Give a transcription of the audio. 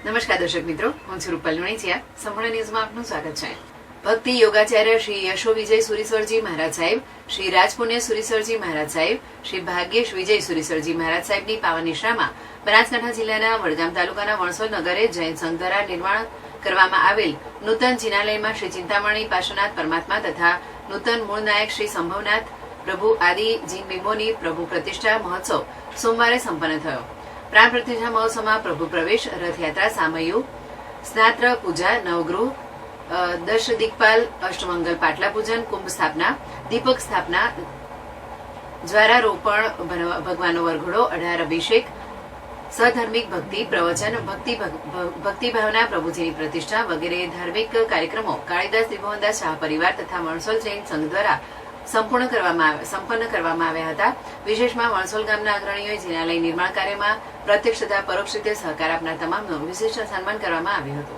નમસ્કાર દર્શક મિત્રો, હું છું રૂપલ લુણીચિયા. સંપૂર્ણ ન્યૂઝમાં આપનું સ્વાગત છે. ભક્તિ યોગાચાર્ય શ્રી યશો વિજય સુરીશ્વરજી મહારાજ સાહેબ, શ્રી રાજપુણ્ય સુરીશ્વરજી મહારાજ સાહેબ, શ્રી ભાગ્યેશ વિજય સુરીશ્વરજી મહારાજ સાહેબની પાવન નિશ્રામાં બનાસકાંઠા જિલ્લાના વડગામ તાલુકાના વણસોલ નગરે જૈન સંઘ દ્વારા નિર્માણ કરવામાં આવેલ નૂતન જિનાલયમાં શ્રી ચિંતામણી પાર્શ્વનાથ પરમાત્મા તથા નૂતન મૂળ નાયક શ્રી સંભવનાથ પ્રભુ આદિ જીન બિંબોની પ્રભુ પ્રતિષ્ઠા મહોત્સવ સોમવારે સંપન્ન થયો. પ્રાણ પ્રતિષ્ઠા મહોત્સવમાં પ્રભુ પ્રવેશ, રથયાત્રા, સામયુ, સ્નાત્ર પૂજા, નવગૃહ, દશ દિક્પાલ, અષ્ટમંગલ, પાટલા પૂજન, કુંભ સ્થાપના, દીપક સ્થાપના, જ્વારારોપણ, ભગવાનનો વરઘોડો, 18 અભિષેક, સધર્મિક ભક્તિ પ્રવચન, ભક્તિભાવના, પ્રભુજીની પ્રતિષ્ઠા વગેરે ધાર્મિક કાર્યક્રમો કાળીદાસ ત્રિભુવનદાસ શાહ પરિવાર તથા વણસોલ જૈન સંઘ દ્વારા સંપન્ન કરવામાં આવ્યા હતા. વિશેષમાં વણસોલ ગામના અગ્રણીઓએ જિનાલય નિર્માણ કાર્યમાં પ્રત્યક્ષ તથા પરોક્ષ રીતે સહકાર આપનાર તમામનું વિશિષ્ટ સન્માન કરવામાં આવ્યું હતું.